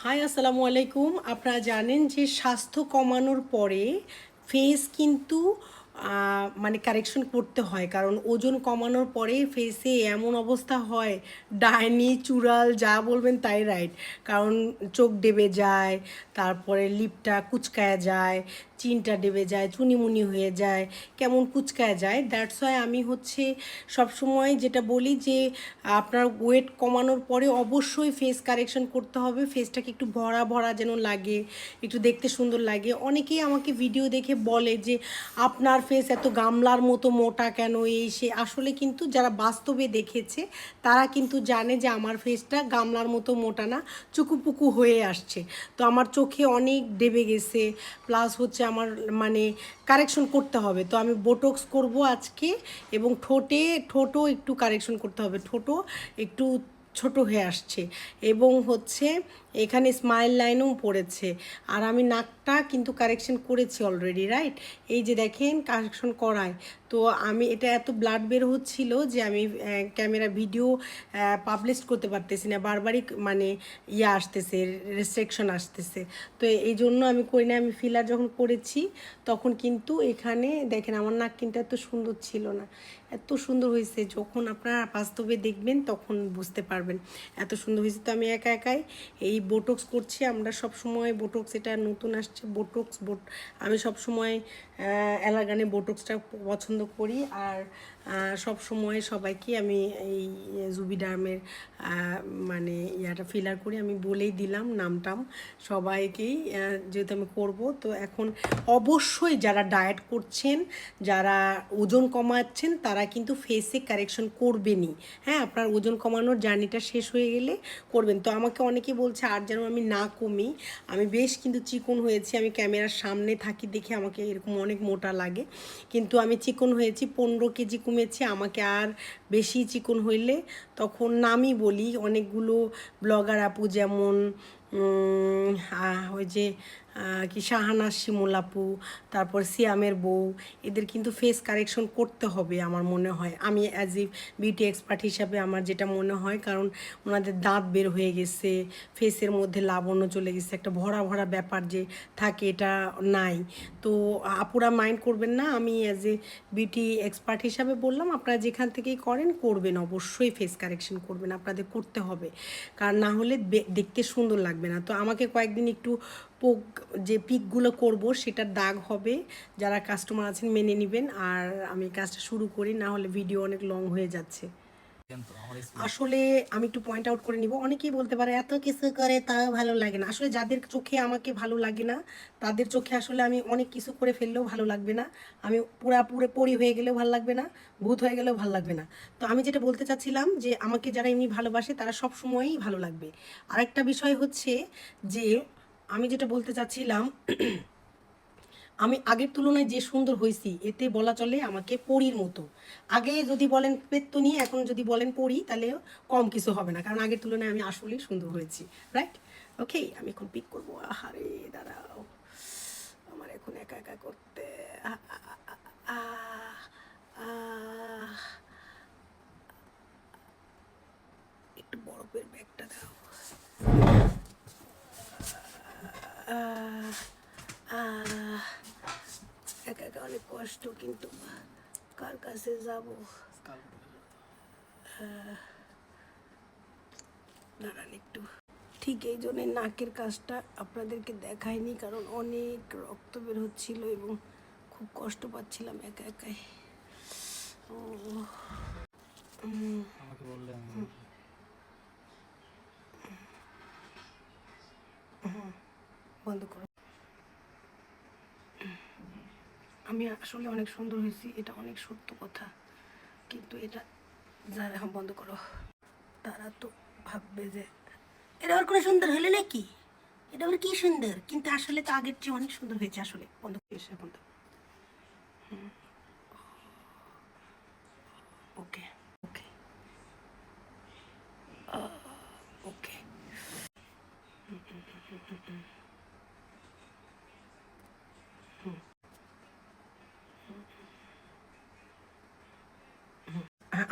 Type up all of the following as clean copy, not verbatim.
High আসসালামু আলাইকুম। আপনারা জানেন যে স্বাস্থ্য কমানোর পরে ফেস কিন্তু মানে কারেকশন করতে হয়, কারণ ওজন কমানোর পরে ফেসে এমন অবস্থা হয়, ডাইনি চুড়াল যা বলবেন তাই রাইট। কারণ চোখ ডেবে যায়, তারপরে লিপটা কুচকায়া যায়, চিনটা ডেবে যায়, চুনিমুনি হয়ে যায়, কেমন কুচকায়া যায়। দ্যাটস ওয়াই আমি সবসময় যেটা বলি যে আপনার ওয়েট কমানোর পরে অবশ্যই ফেস কারেকশন করতে হবে। ফেসটাকে একটু ভরা ভরা যেন লাগে, একটু দেখতে সুন্দর লাগে। অনেকেই আমাকে ভিডিও দেখে বলে যে আপনার ফেস এত গামলার মতো মোটা কেন, এই সে। আসলে কিন্তু যারা বাস্তবে দেখেছে তারা কিন্তু জানে যে আমার ফেসটা গামলার মতো মোটা না, চুকুপুকু হয়ে আসছে। তো আমার চোখে অনেক দেবে গেছে, প্লাস আমার মানে কারেকশন করতে হবে। তো আমি বোটক্স করব আজকে, এবং ঠোঁটও একটু কারেকশন করতে হবে। ঠোঁটও একটু ছোট হয়ে আসছে, এবং এখানে স্মাইল লাইনও পড়েছে। আর আমি নাকটা কিন্তু কারেকশন করেছি অলরেডি, রাইট? এই যে দেখেন কারেকশন করায়। তো আমি এটা এত ব্লাড বের হচ্ছিল যে আমি ক্যামেরা ভিডিও পাবলিশ করতে পারতেছি না, বারবারই মানে আসতেছে, রেস্ট্রিকশন আসতেছে। তো এই জন্য আমি করি না। আমি ফিলার যখন করেছি তখন কিন্তু এখানে দেখেন আমার নাক কিন্তু এত সুন্দর ছিল না, এত সুন্দর হয়েছে। যখন আপনারা বাস্তবে দেখবেন তখন বুঝতে পারবেন এত সুন্দর হয়েছে। তো আমি একা একাই এই বোটক্স করছি। আমরা সব সময় বোটক্স, এটা নতুন আসছে বোটক্স, আমি সব সময় অ্যালারগানে বোটক্সটা পছন্দ করি। আর সব সময় সবাইকে আমি এই জুবিডার্মের মানে ফিলার করি। আমি বলেই দিলাম নামটাম সবাইকেই, যেহেতু আমি করব। তো এখন অবশ্যই যারা ডায়েট করছেন, যারা ওজন কমাচ্ছেন, তারা কিন্তু ফেসে কারেকশন করবেনই। হ্যাঁ, আপনার ওজন কমানোর জার্নিটা শেষ হয়ে গেলে করবেন। তো আমাকে অনেকে বলছে আর যেন আমি না কমি। আমি বেশ কিন্তু চিকন হয়েছি, আমি ক্যামেরার সামনে থাকি দেখে আমাকে এরকম অনেক মোটা লাগে, কিন্তু আমি চিকন হয়েছি, 15 কেজি কমেছি। আমাকে আর বেশি চিকন হইলে তখন নামই বলি। অনেকগুলো ব্লগার আপু, যেমন ওই যে কি শাহানা শিমুল আপু, তারপর সিয়ামের বউ, এদের কিন্তু ফেস কারেকশন করতে হবে আমার মনে হয়। আমি অ্যাজ এ বিউটি এক্সপার্ট হিসাবে আমার যেটা মনে হয়, কারণ ওনাদের দাঁত বের হয়ে গেছে, ফেসের মধ্যে লাবণ্য চলে গেছে, একটা ভরা ভরা ব্যাপার যে থাকে এটা নাই। তো আপুরা মাইন্ড করবেন না, আমি অ্যাজ এ বিউটি এক্সপার্ট হিসাবে বললাম, আপনারা যেখান থেকেই করেন করবেন, অবশ্যই ফেস কারেকশন করবেন, আপনাদের করতে হবে। কারণ না হলে দেখতে সুন্দর লাগবে না। তো আমাকে কয়েকদিন একটু পোক, যে পিকগুলো করব সেটার দাগ হবে, যারা কাস্টমার আছেন মেনে নেবেন। আর আমি কাজটা শুরু করি, না হলে ভিডিও অনেক লং হয়ে যাচ্ছে। আসলে আমি একটু পয়েন্ট আউট করে নিব। অনেকেই বলতে পারে এত কিছু করে তাও ভালো লাগে না। আসলে যাদের চোখে আমাকে ভালো লাগে না, তাদের চোখে আসলে আমি অনেক কিছু করে ফেললেও ভালো লাগবে না, আমি পুরোপুরি পরি হয়ে গেলেও ভালো লাগবে না, ভূত হয়ে গেলেও ভালো লাগবে না। তো আমি যেটা বলতে চাচ্ছিলাম যে আমাকে যারা এমনি ভালোবাসে তারা সব সময়ই ভালো লাগবে। আরেকটা বিষয় হচ্ছে যে আমি যেটা বলতে চাচ্ছিলাম, আমি আগের তুলনায় যে সুন্দর হয়েছি এতে বলা চলে আমাকে পরীর মতো। আগে যদি বলেন পেত্তনি, এখন যদি বলেন পরী, তাহলে কম কিছু হবে না, কারণ আগের তুলনায় আমি আসলেই সুন্দর হয়েছি, রাইট? ওকে, আমি এখন পিক করবো। আহারে দাঁড়াও, আমার এখন একা একা করতে একটু বরফের ব্যাগটা দাও। একা একা অনেক কষ্ট, কিন্তু কার কাছে যাব? দাঁড়ান একটু। ঠিক এই জন্য নাকের কাজটা আপনাদেরকে দেখায়নি, কারণ অনেক রক্ত বের হচ্ছিল এবং খুব কষ্ট পাচ্ছিলাম একা একাই। ও আমাকে বললে বন্ধ করো। আমি আসলে অনেক সুন্দর হয়েছি, এটা অনেক সত্য কথা, কিন্তু এটা যারা বন্ধ করো তারা তো ভাববে যে এটা আবার কোনো সুন্দর হলে নাকি, এটা আবার কি সুন্দর, কিন্তু আসলে তো আগের চেয়ে অনেক সুন্দর হয়েছে। আসলে বন্ধ করেছে, বন্ধ। ওকে, ওকে, ওকে।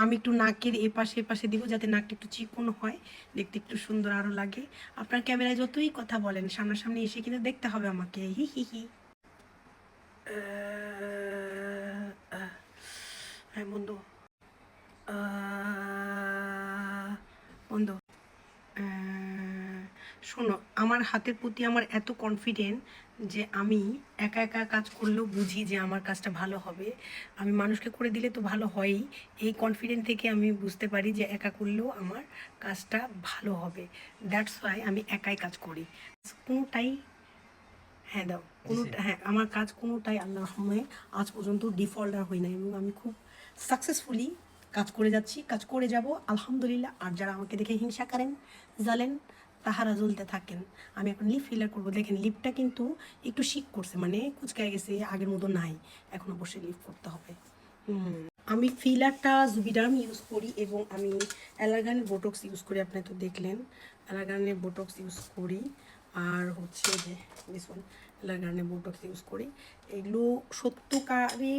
আমি একটু নাকের এপাশে দিব যাতে নাকটা একটু চিকন হয়, দেখতে একটু সুন্দর আরও লাগে। আপনার ক্যামেরায় যতই কথা বলেন, সামনাসামনি এসে কিন্তু দেখতে হবে আমাকে। হি হি হি। হ্যাঁ বন্ধু, বন্ধু শোনো, আমার হাতের প্রতি আমার এত কনফিডেন্ট যে আমি একা একা কাজ করলেও বুঝি যে আমার কাজটা ভালো হবে। আমি মানুষকে করে দিলে তো ভালো হয়ই। এই কনফিডেন্ট থেকে আমি বুঝতে পারি যে একা করলেও আমার কাজটা ভালো হবে। দ্যাটস ওয়াই আমি একাই কাজ করি। কোনোটাই, হ্যাঁ দাও, কোনোটা, হ্যাঁ আমার কাজ কোনোটাই আল্লাহর রহমতে আজ পর্যন্ত ডিফল্টার হই না, এবং আমি খুব সাকসেসফুলি কাজ করে যাচ্ছি, কাজ করে যাব আলহামদুলিল্লাহ। আর যারা আমাকে দেখে হিংসা করেন, জ্বলেন, তাহারা জ্বলতে থাকেন। আমি এখন লিপ ফিলার করবো। দেখেন লিপটা কিন্তু একটু শিক করছে, মানে কুচকায় গেছে, আগের মতো নাই। এখন অবশ্যই লিপ করতে হবে। আমি ফিলারটা জুবিডার্ম ইউজ করি, এবং আমি অ্যালারগানের বোটক্স ইউজ করি। আপনি তো দেখলেন অ্যালারগানের বোটক্স ইউজ করি। আর হচ্ছে যে দিস ওয়ান, অ্যালারগানের বোটক্স ইউজ করি। এগুলো সত্যকারই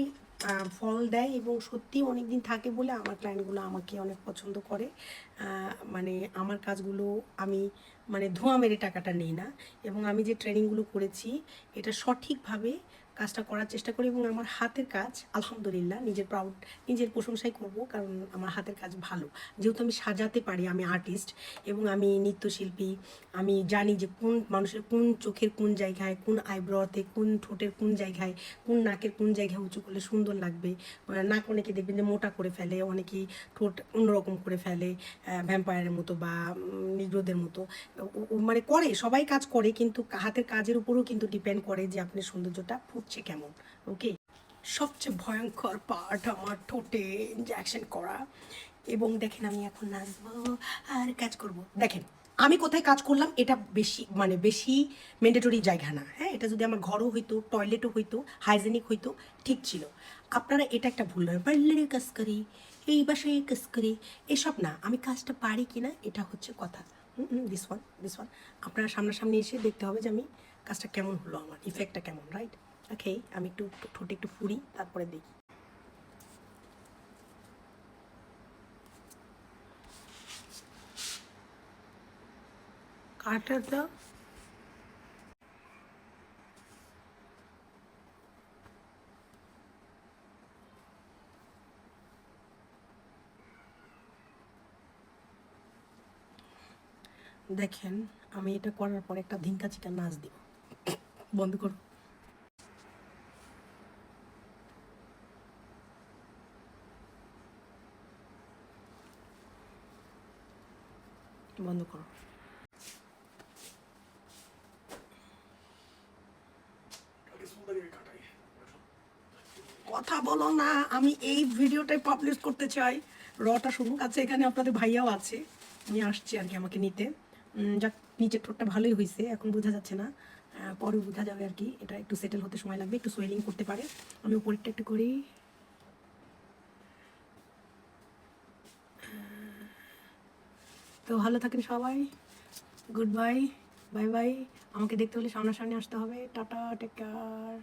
ফল দেয়, এবং সত্যি অনেক দিন থাকে বলে আমার ক্লায়েন্টগুলো আমাকে অনেক পছন্দ করে। মানে আমার কাজগুলো আমি মানে ধোঁয়া মেরে টাকাটা নিই না, এবং আমি যে ট্রেনিংগুলো করেছি এটা সঠিকভাবে কাজটা করার চেষ্টা করি। এবং আমার হাতের কাজ আলহামদুলিল্লাহ নিজের প্রশংসাই করব, কারণ আমার হাতের কাজ ভালো। যেহেতু আমি সাজাতে পারি, আমি আর্টিস্ট এবং আমি নৃত্যশিল্পী। আমি জানি যে কোন মানুষের কোন চোখের কোন জায়গায়, কোন আইব্রোতে, কোন ঠোঁটের কোন জায়গায়, কোন নাকের কোন জায়গায় উঁচু করলে সুন্দর লাগবে। নাক অনেকে দেখবেন যে মোটা করে ফেলে, অনেকেই ঠোঁট অন্যরকম করে ফেলে, ভ্যাম্পায়ারের মতো বা নিগ্রোদের মতো। মানে করে, সবাই কাজ করে, কিন্তু হাতের কাজের উপরও কিন্তু ডিপেন্ড করে যে আপনার সৌন্দর্যটা ফুটছে কেমন। ওকে, সবচেয়ে ভয়ঙ্কর পার্ট আমার ঠোঁটে ইনজেকশন করা। এবং দেখেন আমি এখন নাচবো আর কাজ করব। দেখেন আমি কোথায় কাজ করলাম, এটা বেশি ম্যান্ডেটরি জায়গা না। হ্যাঁ, এটা যদি আমার ঘরও হইতো, টয়লেটও হইতো, হাইজেনিক হইতো, ঠিক ছিল। আপনারা এটা একটা ভুল হয়, পার্লারে কাজ করি, এই বাসায় কাজ করি, এসব না। আমি কাজটা পারি কিনা এটা হচ্ছে কথা। দিস ওয়ান আপনারা সামনাসামনি এসে দেখতে হবে যে আমি কাজটা কেমন হলো, আমার ইফেক্টটা কেমন, রাইট? ওকে, আমি একটু ঠোঁটে একটু ফুড়ি, তারপরে দেখি। কাটাটা দেখেন, আমি এটা করার পর একটা ধিঙ্কা চিকা নাচ দিব। বন্ধ করো। বন্ধ করো। কথা বলো না, আমি এই ভিডিওটাই পাবলিশ করতে চাই। রটা শুনুক। আচ্ছা, এখানে আপনাদের ভাইয়াও আছে, আমি আসছি আর কি আমাকে নিতে। যাক, নিচের ঠোঁটটা ভালোই হয়েছে, এখন বোঝা যাচ্ছে না, পরে বোঝা যাবে আর কি। এটা একটু সেটেল হতে সময় লাগবে, একটু সোয়েলিং করতে পারে। আমি উপরেরটা একটু করি। তো ভালো থাকেন সবাই, গুড বাই, বাই বাই। আমাকে দেখতে হলে সামনাসামনি আসতে হবে। Tata, take care.